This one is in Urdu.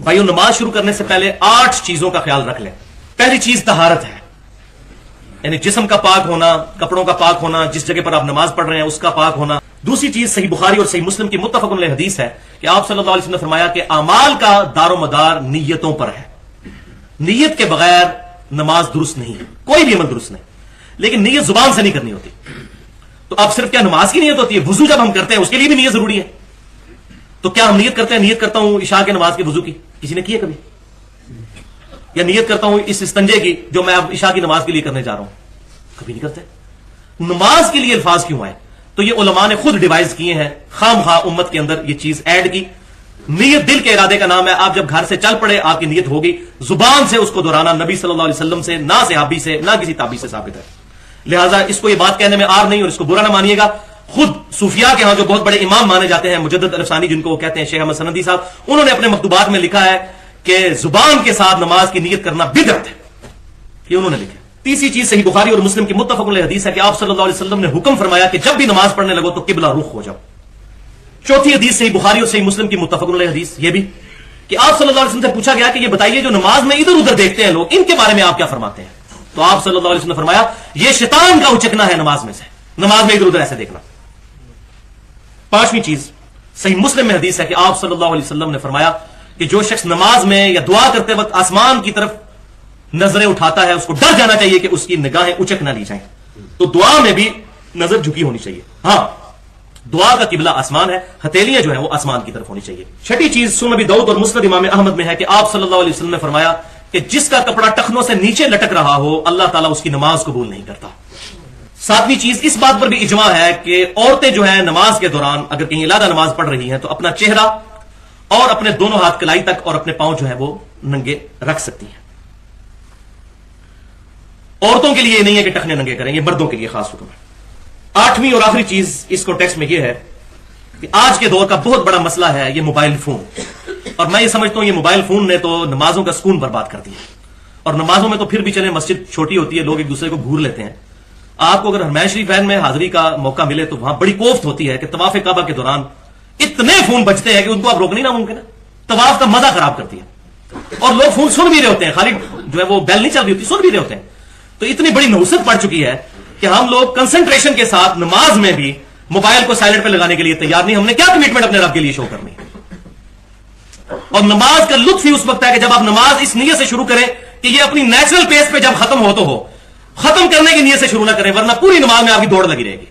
بھائیو نماز شروع کرنے سے پہلے 8 چیزوں کا خیال رکھ لیں. پہلی چیز طہارت ہے، یعنی جسم کا پاک ہونا، کپڑوں کا پاک ہونا، جس جگہ پر آپ نماز پڑھ رہے ہیں اس کا پاک ہونا. دوسری چیز صحیح بخاری اور صحیح مسلم کی متفق علیہ حدیث ہے کہ آپ صلی اللہ علیہ وسلم نے فرمایا کہ اعمال کا دار و مدار نیتوں پر ہے. نیت کے بغیر نماز درست نہیں ہے، کوئی بھی عمل درست نہیں. لیکن نیت زبان سے نہیں کرنی ہوتی. تو اب صرف کیا نماز کی نیت ہوتی ہے؟ وضو جب ہم کرتے ہیں اس کے لیے بھی نیت ضروری ہے. تو کیا ہم نیت کرتے ہیں نیت کرتا ہوں عشاء کے نماز کے وضو کی؟ کسی نے کی ہے کبھی؟ یا نیت کرتا ہوں اس استنجے کی جو میں اب عشاء کی نماز کے لیے کرنے جا رہا ہوں؟ کبھی نہیں کرتے. نماز کے لیے الفاظ کیوں آئے؟ تو یہ علماء نے خود ڈیوائز کیے ہیں، خام خواہ امت کے اندر یہ چیز ایڈ کی. نیت دل کے ارادے کا نام ہے. آپ جب گھر سے چل پڑے آپ کی نیت ہوگی، زبان سے اس کو دہرانا نبی صلی اللہ علیہ وسلم سے نہ صحابی سے نہ کسی تابعی سے ثابت ہے. لہٰذا اس کو یہ بات کہنے میں آر نہیں اور اس کو برا نہ مانیے گا. خود صوفیاء کے ہاں جو بہت بڑے امام مانے جاتے ہیں، مجدد الفسانی جن کو وہ کہتے ہیں، شیخ احمد سندی صاحب، انہوں نے اپنے مکتوبات میں لکھا ہے کہ زبان کے ساتھ نماز کی نیت کرنا بدعت ہے. یہ انہوں نے لکھا. تیسری چیز صحیح بخاری اور مسلم کی متفق علیہ حدیث ہے کہ آپ صلی اللہ علیہ وسلم نے حکم فرمایا کہ جب بھی نماز پڑھنے لگو تو قبلہ رخ ہو جاؤ. چوتھی حدیث صحیح بخاری اور صحیح مسلم کی متفق علیہ حدیث یہ بھی کہ آپ صلی اللہ علیہ وسلم سے پوچھا گیا کہ یہ بتائیے جو نماز میں ادھر ادھر دیکھتے ہیں لوگ، ان کے بارے میں آپ کیا فرماتے ہیں؟ تو آپ صلی اللہ علیہ وسلم نے فرمایا یہ شیطان کا اچکنا ہے نماز میں سے، نماز میں ادھر ادھر ایسے دیکھنا. پانچویں چیز صحیح مسلم میں حدیث ہے کہ آپ صلی اللہ علیہ وسلم نے فرمایا کہ جو شخص نماز میں یا دعا کرتے وقت آسمان کی طرف نظریں اٹھاتا ہے اس کو ڈر جانا چاہیے کہ اس کی نگاہیں اچک نہ لی جائیں. تو دعا میں بھی نظر جھکی ہونی چاہیے. ہاں دعا کا قبلہ آسمان ہے، ہتھیلیاں جو ہیں وہ آسمان کی طرف ہونی چاہیے. چھٹی چیز سنن ابی داؤد اور مسند امام احمد میں ہے کہ آپ صلی اللہ علیہ وسلم نے فرمایا کہ جس کا کپڑا ٹخنوں سے نیچے لٹک رہا ہو اللہ تعالیٰ اس کی نماز قبول نہیں کرتا. ساتویں چیز اس بات پر بھی اجماع ہے کہ عورتیں جو ہیں نماز کے دوران اگر کہیں علیحدہ نماز پڑھ رہی ہیں تو اپنا چہرہ اور اپنے دونوں ہاتھ کلائی تک اور اپنے پاؤں جو ہے وہ ننگے رکھ سکتی ہیں. عورتوں کے لیے یہ نہیں ہے کہ ٹخنے ننگے کریں، یہ مردوں کے لیے خاص حکم ہے. آٹھویں اور آخری چیز اس کانٹیکسٹ میں یہ ہے کہ آج کے دور کا بہت بڑا مسئلہ ہے یہ موبائل فون. اور میں یہ سمجھتا ہوں یہ موبائل فون نے تو نمازوں کا سکون برباد کر دیا. اور نمازوں میں تو پھر بھی چلے مسجد چھوٹی ہوتی ہے، لوگ ایک دوسرے کو گھور لیتے ہیں. آپ کو اگر حرمین شریفین میں حاضری کا موقع ملے تو وہاں بڑی کوفت ہوتی ہے کہ طواف کعبہ کے دوران اتنے فون بجتے ہیں کہ ان کو آپ روکنی ناممکن ہے. طواف کا مزہ خراب کرتی ہے اور لوگ فون سن بھی رہے ہوتے ہیں، خالی جو ہے وہ بیل نہیں چل رہی ہوتی، سن بھی رہے ہوتے ہیں. تو اتنی بڑی نحوست پڑ چکی ہے کہ ہم لوگ کنسنٹریشن کے ساتھ نماز میں بھی موبائل کو سائلنٹ پہ لگانے کے لیے تیار نہیں. ہم نے کیا کمٹمنٹ اپنے رب کے لیے شو کرنی ہے؟ اور نماز کا لطف ہی اس وقت ہے کہ جب آپ نماز اس نیت سے شروع کریں کہ یہ اپنی نیچرل پیس پہ جب ختم ہو تو ہو، ختم کرنے کی نیت سے شروع نہ کریں، ورنہ پوری نماز میں آپ کی دوڑ لگی رہے گی.